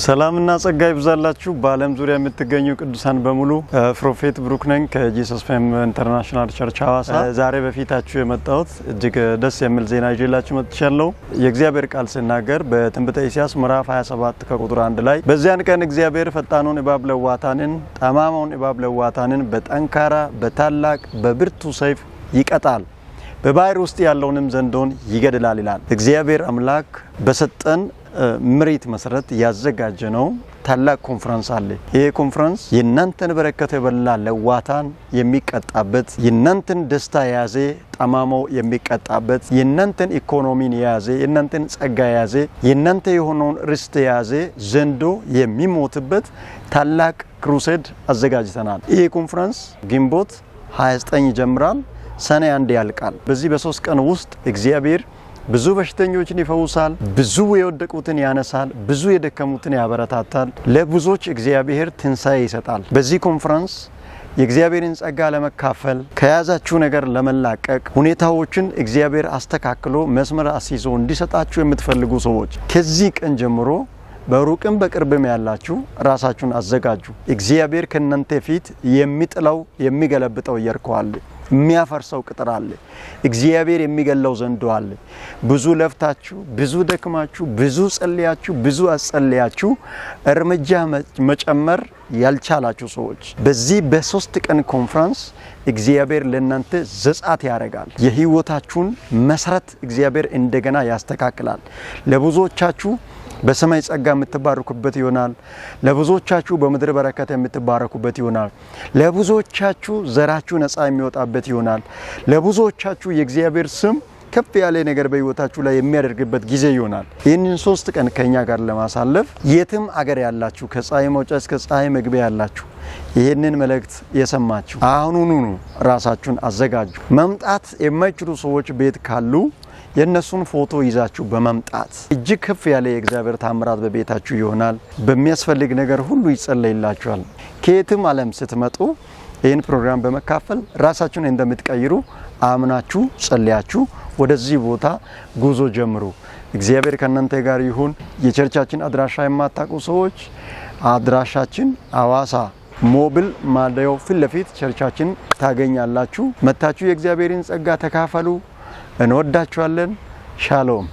ሰላምና ጸጋ ይብዛላችሁ በአለም ዙሪያ የምትገኙ ቅዱሳን በሙሉ ፕሮፌት ብሩክ ነኝ ከጂሰስ ፌም ኢንተርናሽናል ቸርች ሐዋሳ ዛሬ በፊታችሁ የመጣሁት እጅግ ደስ የሚል ዜና ይዤላችሁ መጥቻለሁ። የእግዚአብሔር ቃል ሲናገር በትንቢተ ኢሳይያስ ምዕራፍ 27 ከቁጥር 1 ላይ በዚያን ቀን እግዚአብሔር ፈጣኑን እባብ ለዋታንን ጠማማውን እባብ ለዋታንን በጠንካራ በታላቅ በብርቱ ሰይፍ ይቀጣል በባህር ውስጥ ያለውንም ዘንዶን ይገድላል ይላል። እግዚአብሔር አምላክ በሰጠን ምሪት መሰረት ያዘጋጀነው ታላቅ ኮንፈረንስ አለ። ይሄ ኮንፈረንስ የናንተን በረከት የበላ ለዋታን የሚቀጣበት፣ የናንተን ደስታ የያዘ ጠማማው የሚቀጣበት፣ የናንተን ኢኮኖሚን የያዘ የናንተን ጸጋ የያዘ የናንተ የሆነውን ርስት የያዘ ዘንዶ የሚሞትበት ታላቅ ክሩሴድ አዘጋጅተናል። ይሄ ኮንፈረንስ ግንቦት 29 ይጀምራል፣ ሰኔ 1 ያልቃል። በዚህ በ3 ቀን ውስጥ እግዚአብሔር ብዙ በሽተኞችን ይፈውሳል፣ ብዙ የወደቁትን ያነሳል፣ ብዙ የደከሙትን ያበረታታል፣ ለብዙዎች እግዚአብሔር ትንሳኤ ይሰጣል። በዚህ ኮንፈረንስ የእግዚአብሔርን ጸጋ ለመካፈል ከያዛችሁ ነገር ለመላቀቅ ሁኔታዎችን እግዚአብሔር አስተካክሎ መስመር አስይዞ እንዲሰጣችሁ የምትፈልጉ ሰዎች ከዚህ ቀን ጀምሮ በሩቅም በቅርብም ያላችሁ ራሳችሁን አዘጋጁ። እግዚአብሔር ከእናንተ ፊት የሚጥለው የሚገለብጠው ኢያሪኮ አለ፣ የሚያፈርሰው ቅጥር አለ፣ እግዚአብሔር የሚገለው ዘንዶ አለ። ብዙ ለፍታችሁ ብዙ ደክማችሁ ብዙ ጸልያችሁ ብዙ አጸልያችሁ እርምጃ መጨመር ያልቻላችሁ ሰዎች በዚህ በ3 ቀን ኮንፈረንስ እግዚአብሔር ለእናንተ ዘጻት ያደርጋል። የህይወታችሁን መሰረት እግዚአብሔር እንደገና ያስተካክላል። ለብዙዎቻችሁ በሰማይ ጸጋ የምትባረኩበት ይሆናል። ለብዙዎቻችሁ በምድር በረከት የምትባረኩበት ይሆናል። ለብዙዎቻችሁ ዘራችሁ ነፃ የሚወጣበት ይሆናል። ለብዙዎቻችሁ የእግዚአብሔር ስም ከፍ ያለ ነገር በህይወታችሁ ላይ የሚያደርግበት ጊዜ ይሆናል። ይህንን 3 ቀን ከኛ ጋር ለማሳለፍ የትም አገር ያላችሁ ከፀሐይ መውጫ እስከ ፀሐይ መግቢያ ያላችሁ ይህንን መልእክት የሰማችሁ አሁኑኑ ራሳችሁን አዘጋጁ። መምጣት የማይችሉ ሰዎች ቤት ካሉ የነሱን ፎቶ ይዛችሁ በመምጣት እጅግ ከፍ ያለ የእግዚአብሔር ታምራት በቤታችሁ ይሆናል። በሚያስፈልግ ነገር ሁሉ ይጸለይላችኋል። ከየትም ዓለም ስትመጡ ይህን ፕሮግራም በመካፈል ራሳችሁን እንደምትቀይሩ አምናችሁ ጸልያችሁ ወደዚህ ቦታ ጉዞ ጀምሩ። እግዚአብሔር ከእናንተ ጋር ይሁን። የቸርቻችን አድራሻ የማታውቁ ሰዎች አድራሻችን ሐዋሳ ሞብል ማደያው ፊት ለፊት ቸርቻችን ታገኛላችሁ። መታችሁ የእግዚአብሔርን ጸጋ ተካፈሉ። እንወዳችኋለን። ሻሎም